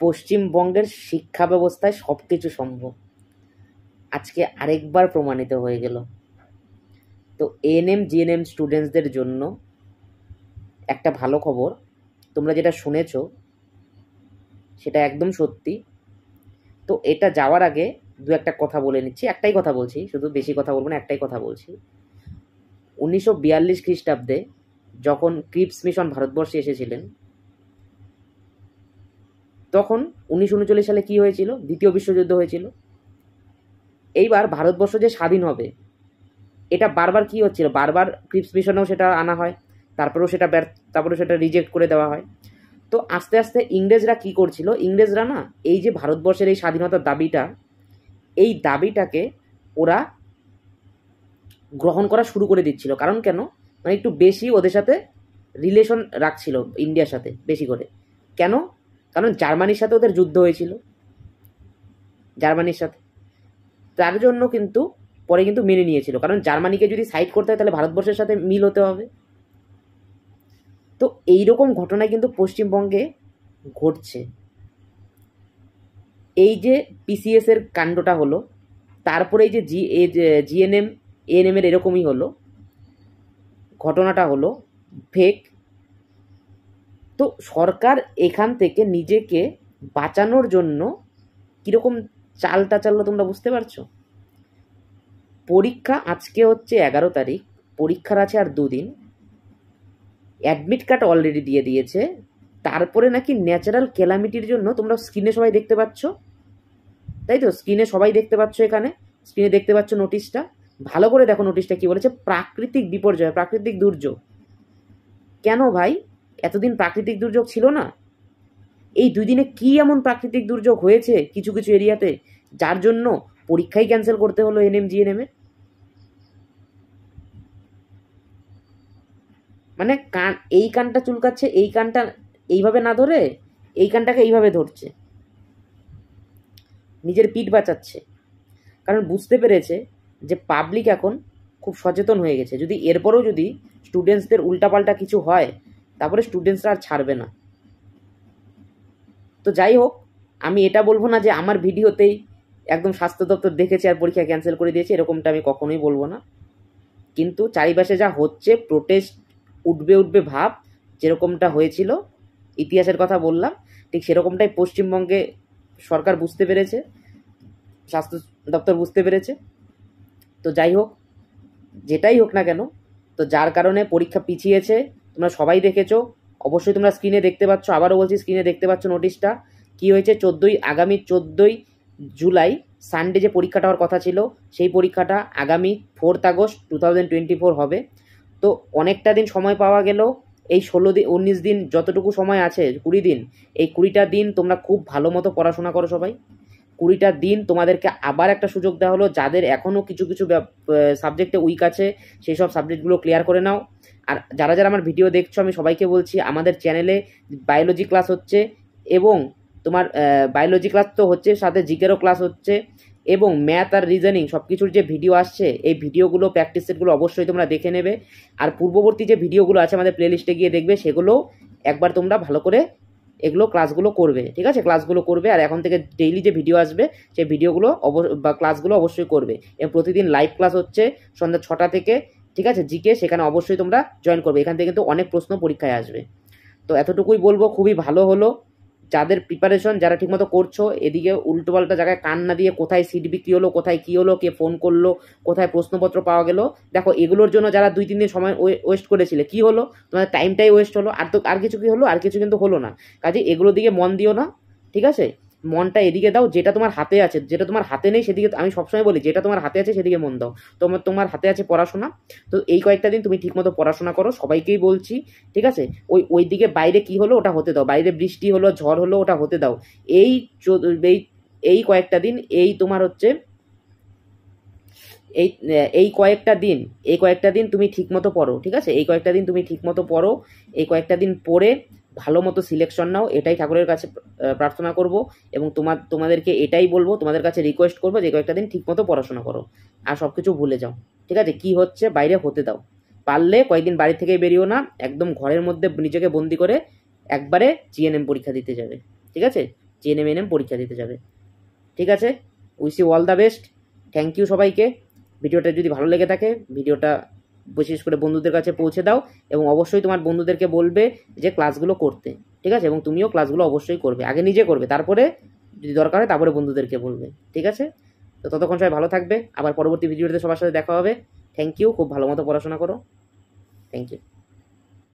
পশ্চিমবঙ্গের শিক্ষা ব্যবস্থায় সব কিছু সম্ভব, আজকে আরেকবার প্রমাণিত হয়ে গেল। তো এএনএম জিএনএম স্টুডেন্টসদের জন্য একটা ভালো খবর, তোমরা যেটা শুনেছ সেটা একদম সত্যি। তো এটা যাওয়ার আগে দু একটা কথা বলে নিচ্ছি, একটাই কথা বলছি, শুধু বেশি কথা বলবো না, একটাই কথা বলছি। 1942 খ্রিস্টাব্দে যখন ক্রিপস মিশন ভারতবর্ষে এসেছিলেন, তখন 1939 সালে কি হয়েছিল? দ্বিতীয় বিশ্বযুদ্ধ হয়েছিল। এইবার ভারতবর্ষ যে স্বাধীন হবে, এটা বারবার কি হচ্ছিল, বারবার ক্রিপস মিশনেও সেটা আনা হয়, তারপরেও সেটা রিজেক্ট করে দেওয়া হয়। তো আস্তে আস্তে ইংরেজরা কি করছিল, ইংরেজরা না এই যে ভারতবর্ষের এই স্বাধীনতার দাবিটা, এই দাবিটাকে ওরা গ্রহণ করা শুরু করে দিচ্ছিল। কারণ কেন? মানে একটু বেশি ওদের সাথে রিলেশন রাখছিল ইন্ডিয়ার সাথে বেশি করে। কেন? কারণ জার্মানির সাথে ওদের যুদ্ধ হয়েছিল, জার্মানির সাথে। তার জন্য কিন্তু পরে কিন্তু মেনে নিয়েছিল, কারণ জার্মানিকে যদি সাইড করতে হয় তাহলে ভারতবর্ষের সাথে মিল হতে হবে। তো এইরকম ঘটনা কিন্তু পশ্চিমবঙ্গে ঘটছে। এই যে পিসিএস এর কাণ্ডটা হলো, তারপরে এই যে জিএনএম এএনএম এর এরকমই হলো, ঘটনাটা হলো ফেক। তো সরকার এখান থেকে নিজেকে বাঁচানোর জন্য কীরকম চালটা চাললো তোমরা বুঝতে পারছো? পরীক্ষা আজকে হচ্ছে 11 তারিখ, পরীক্ষার আছে আর 2 দিন, অ্যাডমিট কার্ড অলরেডি দিয়ে দিয়েছে। তারপরে নাকি ন্যাচারাল ক্যালামিটির জন্য, তোমরা স্ক্রিনে সবাই দেখতে পাচ্ছ, তাই তো? স্ক্রিনে সবাই দেখতে পাচ্ছ, এখানে স্ক্রিনে দেখতে পাচ্ছ নোটিশটা, ভালো করে দেখো নোটিশটা কি বলেছে। প্রাকৃতিক বিপর্যয়, প্রাকৃতিক দুর্যোগ। কেন ভাই, এতদিন প্রাকৃতিক দুর্যোগ ছিল না? এই 2 দিনে কি এমন প্রাকৃতিক দুর্যোগ হয়েছে কিছু কিছু এরিয়াতে, যার জন্য পরীক্ষাই ক্যান্সেল করতে হলো এনএম জিএনএম এর? মানে এই কানটা চুলকাচ্ছে, এই কানটা এইভাবে না ধরে এই কানটাকে এইভাবে ধরছে, নিজের পিঠ বাঁচাচ্ছে। কারণ বুঝতে পেরেছে যে পাবলিক এখন খুব সচেতন হয়ে গেছে। যদি এরপরেও যদি স্টুডেন্টসদের উল্টাপাল্টা কিছু হয়, তারপরে স্টুডেন্টসরা আর ছাড়বে না। তো যাই হোক, আমি এটা বলবো না যে আমার ভিডিওতেই একদম স্বাস্থ্য দপ্তর দেখেছে আর পরীক্ষা ক্যান্সেল করে দিয়েছে, এরকমটা আমি কখনোই বলবো না। কিন্তু চারিপাশে যা হচ্ছে, প্রোটেস্ট উঠবে ভাব, যেরকমটা হয়েছিল, ইতিহাসের কথা বললাম, ঠিক সেরকমটাই পশ্চিমবঙ্গে সরকার বুঝতে পেরেছে, স্বাস্থ্য দপ্তর বুঝতে পেরেছে। তো যাই হোক, যেটাই হোক না কেন, তো যার কারণে পরীক্ষা পিছিয়েছে তোমরা সবাই দেখেছো, অবশ্যই তোমরা স্ক্রিনে দেখতে পাচ্ছ, আবারও বলছি স্ক্রিনে দেখতে পাচ্ছ নোটিশটা। কি হয়েছে, আগামী 14ই জুলাই সানডে যে পরীক্ষাটা হওয়ার কথা ছিল, সেই পরীক্ষাটা আগামী 4 আগস্ট 2024 হবে। তো অনেকটা দিন সময় পাওয়া গেল। এই 16 দিন 19 দিন যতটুকু সময় আছে, 20 দিন, এই 20টা দিন তোমরা খুব ভালো মতো পড়াশোনা করো সবাই। 20টা দিন তোমাদেরকে আবার একটা সুযোগ দেওয়া হলো, যাদের এখনও কিছু কিছু সাবজেক্টে উইক আছে সেই সব সাবজেক্টগুলো ক্লিয়ার করে নাও। আর যারা যারা আমার ভিডিও দেখছো, আমি সবাইকে বলছি, আমাদের চ্যানেলে বায়োলজি ক্লাস হচ্ছে, এবং তোমার বায়োলজি ক্লাস তো হচ্ছে, সাথে জিকেরও ক্লাস হচ্ছে, এবং ম্যাথ আর রিজনিং সব কিছুর যে ভিডিও আসছে, এই ভিডিওগুলো প্র্যাকটিস সেটগুলো অবশ্যই তোমরা দেখে নেবে। আর পূর্ববর্তী যে ভিডিওগুলো আছে আমাদের প্লেলিস্টে গিয়ে দেখবে, সেগুলো একবার তোমরা ভালো করে এগুলো ক্লাসগুলো করবে, ঠিক আছে? ক্লাসগুলো করবে, আর এখন থেকে ডেইলি যে ভিডিও আসবে সেই ভিডিওগুলো বা ক্লাসগুলো অবশ্যই করবে। এবং প্রতিদিন লাইভ ক্লাস হচ্ছে সন্ধ্যা 6টা থেকে, ঠিক আছে? জিকে, সেখানে অবশ্যই তোমরা জয়েন করবে। এখান থেকে কিন্তু অনেক প্রশ্ন পরীক্ষায় আসবে। তো এতটুকুই বলবো, খুবই ভালো হলো যাদের প্রিপারেশন, যারা ঠিকমতো করছো। এদিকে উল্টোপাল্টা জায়গায় কান না দিয়ে কোথায় সিট বিক্রি হলো, কোথায় কী হলো, কে ফোন করলো, কোথায় প্রশ্নপত্র পাওয়া গেল, দেখো এগুলোর জন্য যারা 2-3 দিন সময় ওয়েস্ট করেছিলে, কি হলো? তোমাদের টাইমটাই ওয়েস্ট হলো। আর কিছু কি হলো? আর কিছু কিন্তু হলো না। কাজে এগুলোর দিকে মন দিও না, ঠিক আছে? মনটা এদিকে দাও, যেটা তোমার হাতে আছে। যেটা তোমার হাতে নেই সেদিকে, আমি সবসময় বলি, যেটা তোমার হাতে আছে সেদিকে মন দাও। তোমার হাতে আছে পড়াশোনা। তো এই কয়েকটা দিন তুমি ঠিকমতো পড়াশোনা করো, সবাইকেই বলছি, ঠিক আছে? ওই দিকে বাইরে কি হলো ওটা হতে দাও, বাইরে বৃষ্টি হলো, ঝড় হলো, ওটা হতে দাও। এই এই কয়েকটা দিন, এই তোমার হচ্ছে এই কয়েকটা দিন তুমি ঠিকমতো পড়ো, ঠিক আছে? এই কয়েকটা দিন তুমি ঠিকমতো পড়ো, এই কয়েকটা দিন পড়ে ভালো মতো সিলেকশন নাও, এটাই ঠাকুরের কাছে প্রার্থনা করব। এবং তোমাদেরকে এটাই বলবো, তোমাদের কাছে রিকোয়েস্ট করবো যে কয়েকটা দিন ঠিকমতো পড়াশোনা করো, আর সব কিছু ভুলে যাও, ঠিক আছে? কি হচ্ছে বাইরে হতে দাও। পারলে কয়েকদিন বাড়ি থেকে বেরিও না, একদম ঘরের মধ্যে নিজেকে বন্দি করে একবারে জিএনএম পরীক্ষা দিতে যাবে, ঠিক আছে? JNM পরীক্ষা দিতে যাবে। ঠিক আছে, wish you all the best. Thank you সবাইকে। ভিডিওটা যদি ভালো লেগে থাকে ভিডিওটা বিশেষ করে বন্ধুদের কাছে পৌঁছে দাও এবং অবশ্যই তোমার বন্ধুদেরকে বলবে যে ক্লাসগুলো করতে। ঠিক আছে, এবং তুমিও ক্লাসগুলো অবশ্যই করবে, আগে নিজে করবে, তারপরে যদি দরকার হয় তারপরে বন্ধুদেরকে বলবে। ঠিক আছে, তো ততক্ষণ সবাই ভালো থাকবে, আবার পরবর্তী ভিডিওতে সবার সাথে দেখা হবে। থ্যাংক ইউ, খুব ভালো মতো পড়াশোনা করো। Thank you.